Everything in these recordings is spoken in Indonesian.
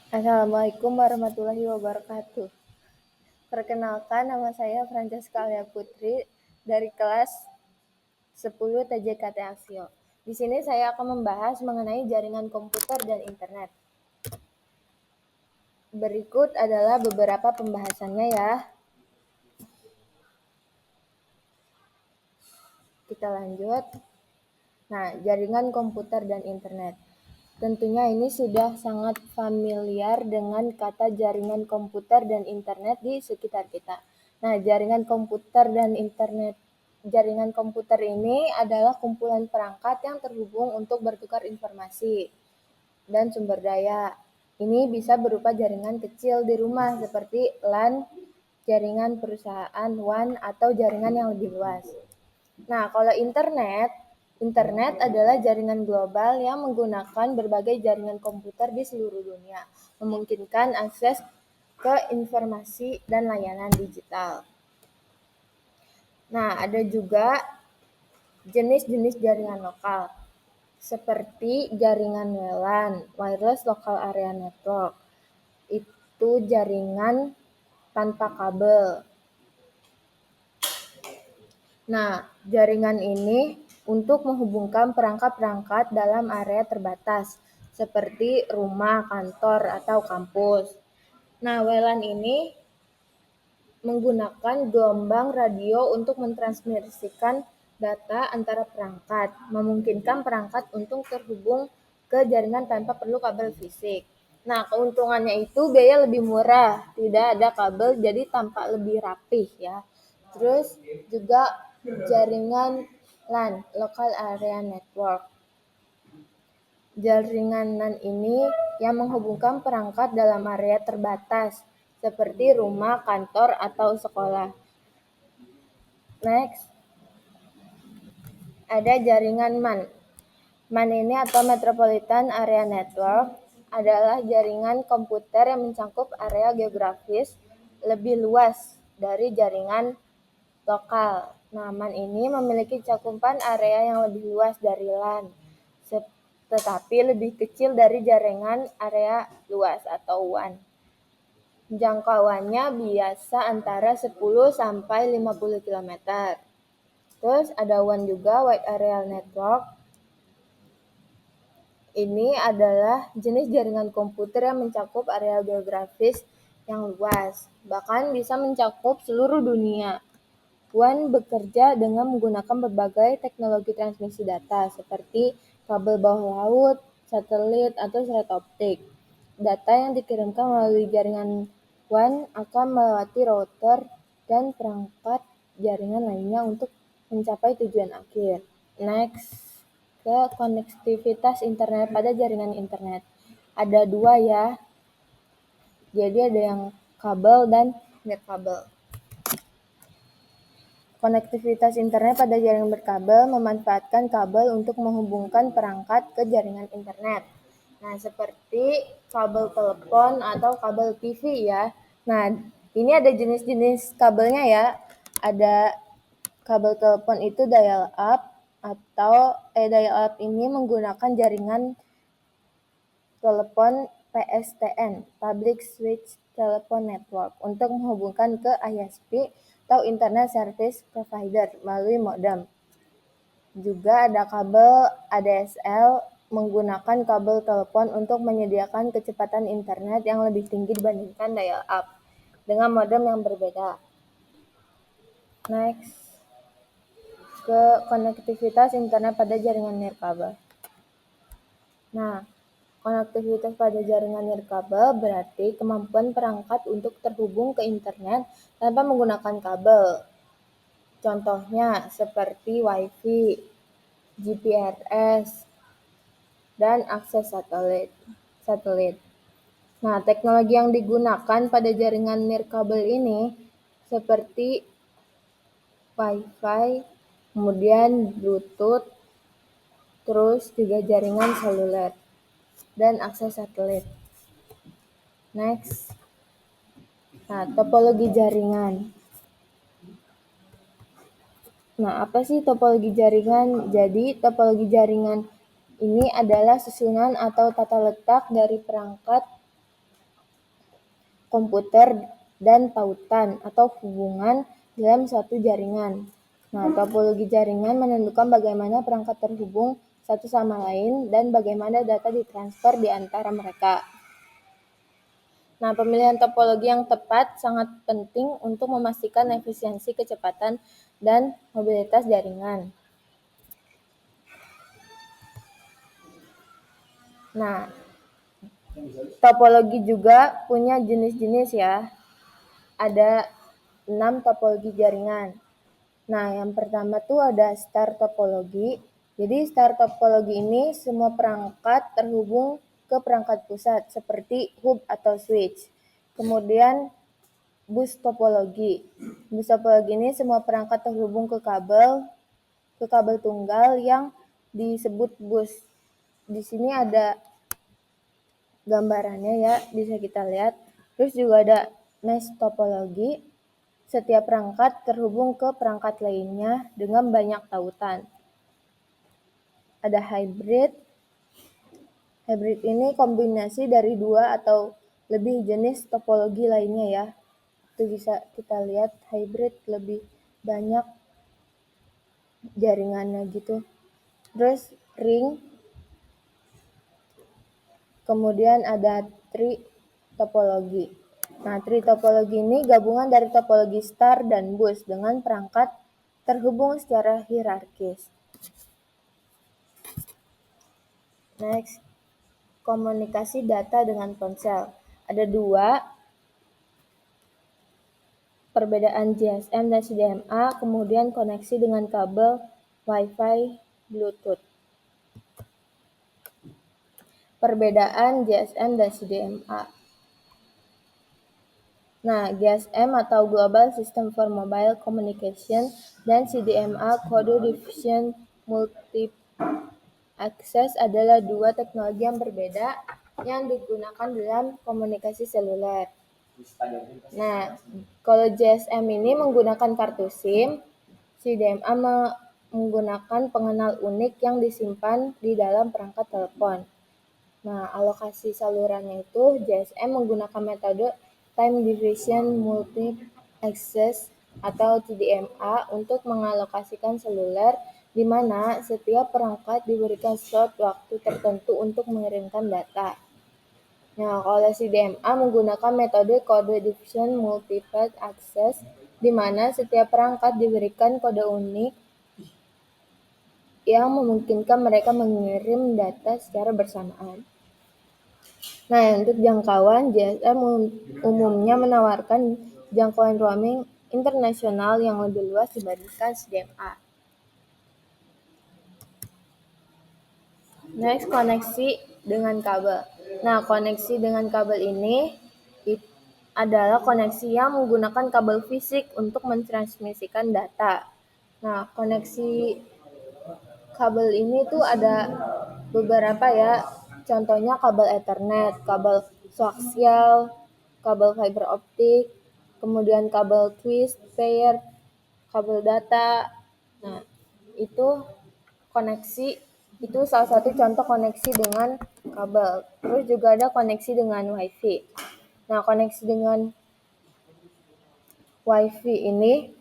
Assalamualaikum warahmatullahi wabarakatuh. Perkenalkan, nama saya Francesca Alia Putri dari kelas 10 TJKT Aksio. Di sini saya akan membahas mengenai jaringan komputer dan internet. Berikut adalah beberapa pembahasannya ya. Kita lanjut. Nah, jaringan komputer dan internet. Tentunya ini sudah sangat familiar dengan kata jaringan komputer dan internet di sekitar kita. Nah, jaringan komputer dan internet. Jaringan komputer ini adalah kumpulan perangkat yang terhubung untuk bertukar informasi dan sumber daya. Ini bisa berupa jaringan kecil di rumah seperti LAN, jaringan perusahaan WAN, atau jaringan yang lebih luas. Nah, kalau internet adalah jaringan global yang menggunakan berbagai jaringan komputer di seluruh dunia, memungkinkan akses ke informasi dan layanan digital. Nah, ada juga jenis-jenis jaringan lokal, seperti jaringan WLAN, Wireless Local Area Network. Itu jaringan tanpa kabel. Nah, jaringan ini untuk menghubungkan perangkat-perangkat dalam area terbatas, seperti rumah, kantor, atau kampus. Nah, WLAN ini menggunakan gelombang radio untuk mentransmisikan data antara perangkat, memungkinkan perangkat untuk terhubung ke jaringan tanpa perlu kabel fisik. Nah, keuntungannya itu biaya lebih murah, tidak ada kabel, jadi tampak lebih rapih ya. Terus juga jaringan LAN, Local Area Network. Jaringan LAN ini yang menghubungkan perangkat dalam area terbatas, seperti rumah, kantor, atau sekolah. Next, ada jaringan MAN. MAN ini atau Metropolitan Area Network adalah jaringan komputer yang mencakup area geografis lebih luas dari jaringan lokal. Nah, MAN ini memiliki cakupan area yang lebih luas dari LAN, tetapi lebih kecil dari jaringan area luas atau WAN. Jangkauannya biasa antara 10 sampai 50 km. Terus ada WAN juga, Wide Area Network. Ini adalah jenis jaringan komputer yang mencakup area geografis yang luas, bahkan bisa mencakup seluruh dunia. WAN bekerja dengan menggunakan berbagai teknologi transmisi data seperti kabel bawah laut, satelit, atau serat optik. Data yang dikirimkan melalui jaringan WAN akan melewati router dan perangkat jaringan lainnya untuk mencapai tujuan akhir. Next, ke konektivitas internet pada jaringan internet. Ada dua ya, jadi ada yang kabel dan nirkabel. Konektivitas internet pada jaringan berkabel memanfaatkan kabel untuk menghubungkan perangkat ke jaringan internet. Nah, seperti kabel telepon atau kabel TV ya. Nah, ini ada jenis-jenis kabelnya ya. Ada kabel telepon itu dial up atau dial up ini menggunakan jaringan telepon PSTN, Public Switch Telephone Network, untuk menghubungkan ke ISP atau Internet Service Provider melalui modem. Juga ada kabel ADSL menggunakan kabel telepon untuk menyediakan kecepatan internet yang lebih tinggi dibandingkan dial up dengan modem yang berbeda. Next, ke konektivitas internet pada jaringan nirkabel. Nah, konektivitas pada jaringan nirkabel berarti kemampuan perangkat untuk terhubung ke internet tanpa menggunakan kabel. Contohnya seperti Wi-Fi, GPRS, dan akses satelit. Nah, teknologi yang digunakan pada jaringan nirkabel ini seperti Wi-Fi, kemudian Bluetooth, terus juga jaringan seluler dan akses satelit. Next. Nah, topologi jaringan. Nah, apa sih topologi jaringan? Jadi, topologi jaringan ini adalah susunan atau tata letak dari perangkat komputer dan tautan atau hubungan dalam suatu jaringan. Nah, topologi jaringan menentukan bagaimana perangkat terhubung satu sama lain dan bagaimana data ditransfer di antara mereka. Nah, pemilihan topologi yang tepat sangat penting untuk memastikan efisiensi, kecepatan, dan mobilitas jaringan. Nah, topologi juga punya jenis-jenis ya. Ada 6 topologi jaringan. Nah, yang pertama tuh ada star topologi. Jadi star topologi ini semua perangkat terhubung ke perangkat pusat seperti hub atau switch. Kemudian bus topologi. Bus topologi ini semua perangkat terhubung ke kabel tunggal yang disebut bus. Di sini ada gambarannya ya, bisa kita lihat. Terus juga ada mesh topologi. Setiap perangkat terhubung ke perangkat lainnya dengan banyak tautan. Ada hybrid. Hybrid ini kombinasi dari 2 atau lebih jenis topologi lainnya ya. Itu bisa kita lihat hybrid lebih banyak jaringannya gitu. Terus ring. Kemudian ada tree topologi. Nah, tree topologi ini gabungan dari topologi star dan bus dengan perangkat terhubung secara hierarkis. Next, komunikasi data dengan ponsel. Ada 2, perbedaan GSM dan CDMA, kemudian koneksi dengan kabel Wi-Fi Bluetooth. Perbedaan GSM dan CDMA. Nah, GSM atau Global System for Mobile Communication dan CDMA Code Diffusion Multi Access adalah 2 teknologi yang berbeda yang digunakan dalam komunikasi seluler. Nah, kalau GSM ini menggunakan kartu SIM, CDMA menggunakan pengenal unik yang disimpan di dalam perangkat telepon. Nah, alokasi salurannya itu GSM menggunakan metode Time Division Multi Access atau TDMA untuk mengalokasikan seluler di mana setiap perangkat diberikan slot waktu tertentu untuk mengirimkan data. Nah, kalau CDMA menggunakan metode Code Diffusion Multipath Access di mana setiap perangkat diberikan kode unik yang memungkinkan mereka mengirim data secara bersamaan. Nah, untuk jangkauan, GSM umumnya menawarkan jangkauan roaming internasional yang lebih luas dibandingkan CDMA. Next, koneksi dengan kabel. Nah, koneksi dengan kabel ini adalah koneksi yang menggunakan kabel fisik untuk mentransmisikan data. Nah, koneksi kabel ini tuh ada beberapa ya. Contohnya kabel Ethernet, kabel koaksial, kabel fiber optik, kemudian kabel twist pair, kabel data. Nah, itu koneksi, itu salah satu contoh koneksi dengan kabel. Terus juga ada koneksi dengan WiFi. Nah, koneksi dengan WiFi ini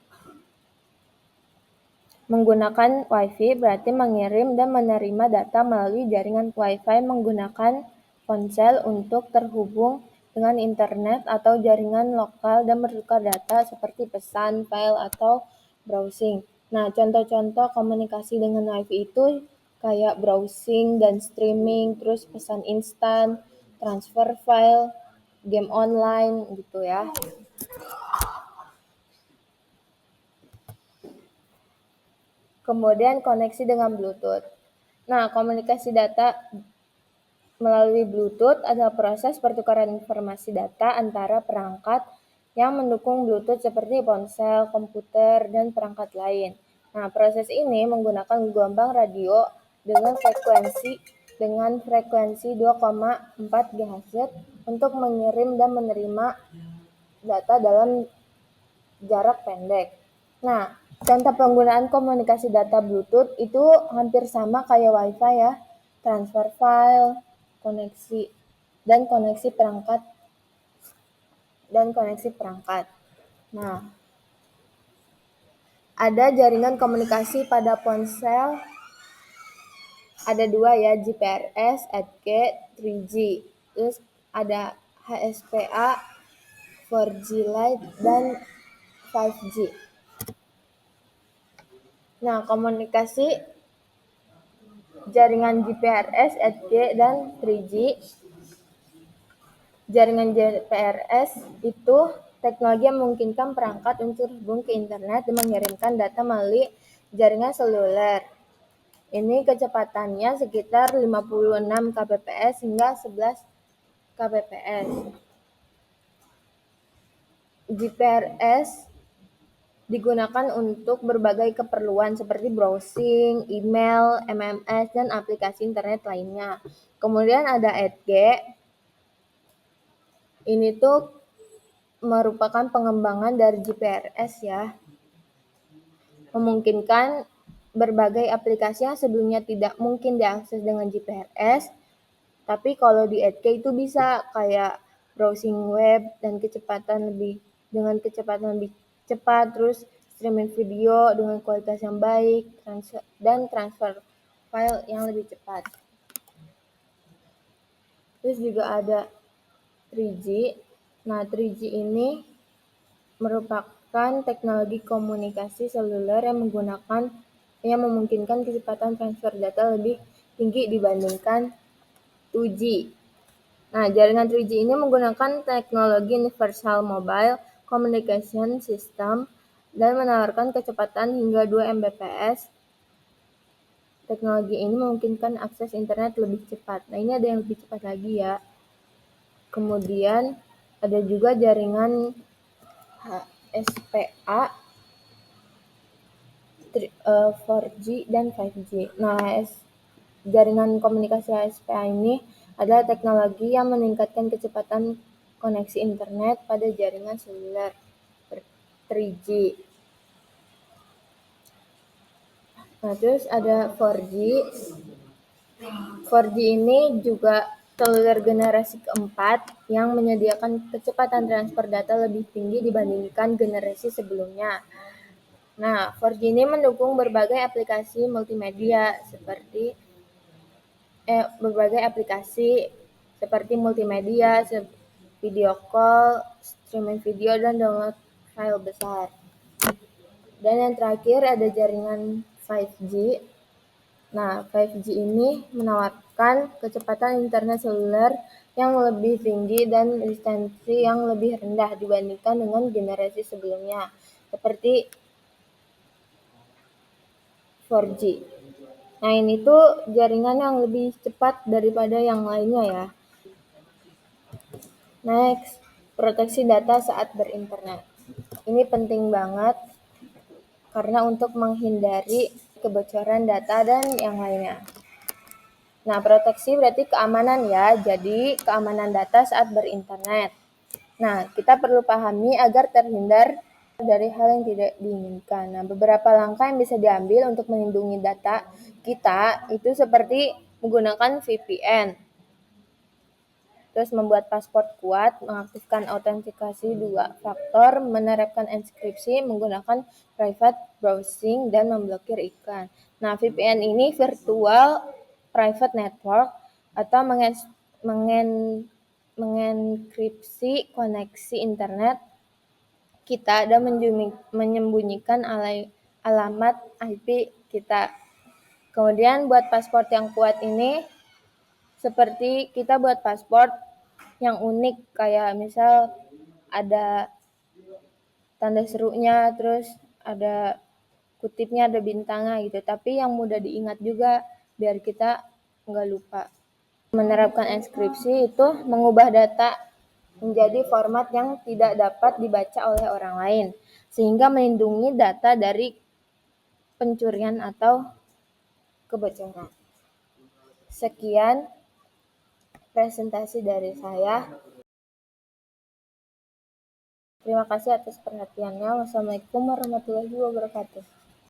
menggunakan WiFi berarti mengirim dan menerima data melalui jaringan WiFi menggunakan ponsel untuk terhubung dengan internet atau jaringan lokal dan bertukar data seperti pesan, file, atau browsing. Nah, contoh-contoh komunikasi dengan WiFi itu kayak browsing dan streaming, terus pesan instan, transfer file, game online gitu ya. Kemudian koneksi dengan Bluetooth. Nah, komunikasi data melalui Bluetooth adalah proses pertukaran informasi data antara perangkat yang mendukung Bluetooth seperti ponsel, komputer, dan perangkat lain. Nah, proses ini menggunakan gelombang radio dengan frekuensi 2,4 GHz untuk mengirim dan menerima data dalam jarak pendek. Nah, contoh penggunaan komunikasi data Bluetooth itu hampir sama kayak Wi-Fi ya, transfer file, koneksi perangkat dan koneksi perangkat. Nah, ada jaringan komunikasi pada ponsel, ada dua ya, GPRS, 8G, 3G. Terus ada HSPA, 4G Lite, dan 5G. Nah, komunikasi jaringan GPRS, 8G, dan 3G. Jaringan GPRS itu teknologi yang memungkinkan perangkat untuk terhubung ke internet dan mengirimkan data melalui jaringan seluler. Ini kecepatannya sekitar 56 kbps hingga 11 kbps. GPRS digunakan untuk berbagai keperluan seperti browsing, email, MMS, dan aplikasi internet lainnya. Kemudian ada 8G. Ini tuh merupakan pengembangan dari GPRS ya. Memungkinkan berbagai aplikasi yang sebelumnya tidak mungkin diakses dengan GPRS, tapi kalau di 8G itu bisa kayak browsing web dan dengan kecepatan lebih cepat, terus streaming video dengan kualitas yang baik, dan transfer file yang lebih cepat. Terus juga ada 3G. Nah, 3G ini merupakan teknologi komunikasi seluler yang memungkinkan kecepatan transfer data lebih tinggi dibandingkan 2G. Nah, jaringan 3G ini menggunakan teknologi Universal Mobile Communication System dan menawarkan kecepatan hingga 2 Mbps. Teknologi ini memungkinkan akses internet lebih cepat. Nah, ini ada yang lebih cepat lagi ya. Kemudian ada juga jaringan HSPA, 4G, dan 5G. Nah, jaringan komunikasi HSPA ini adalah teknologi yang meningkatkan kecepatan koneksi internet pada jaringan seluler 3G. Nah, terus ada 4G. 4G ini juga seluler generasi keempat yang menyediakan kecepatan transfer data lebih tinggi dibandingkan generasi sebelumnya. Nah, 4G ini mendukung berbagai aplikasi multimedia seperti multimedia, video call, streaming video, dan download file besar. Dan yang terakhir ada jaringan 5G. Nah, 5G ini menawarkan kecepatan internet seluler yang lebih tinggi dan latensi yang lebih rendah dibandingkan dengan generasi sebelumnya, seperti 4G. Nah, ini tuh jaringan yang lebih cepat daripada yang lainnya ya. Next, proteksi data saat berinternet. Ini penting banget karena untuk menghindari kebocoran data dan yang lainnya. Nah, proteksi berarti keamanan ya, jadi keamanan data saat berinternet. Nah, kita perlu pahami agar terhindar dari hal yang tidak diinginkan. Nah, beberapa langkah yang bisa diambil untuk melindungi data kita itu seperti menggunakan VPN, terus membuat paspor kuat, mengaktifkan autentikasi 2 faktor, menerapkan enkripsi, menggunakan private browsing, dan memblokir iklan. Nah, VPN ini virtual private network atau mengenkripsi koneksi internet kita dan menyembunyikan alamat IP kita. Kemudian buat paspor yang kuat ini seperti kita buat paspor yang unik kayak misal ada tanda serunya, terus ada kutipnya, ada bintangnya gitu. Tapi yang mudah diingat juga biar kita nggak lupa. Menerapkan enkripsi itu mengubah data menjadi format yang tidak dapat dibaca oleh orang lain, sehingga melindungi data dari pencurian atau kebocoran. Sekian presentasi dari saya. Terima kasih atas perhatiannya. Wassalamualaikum warahmatullahi wabarakatuh.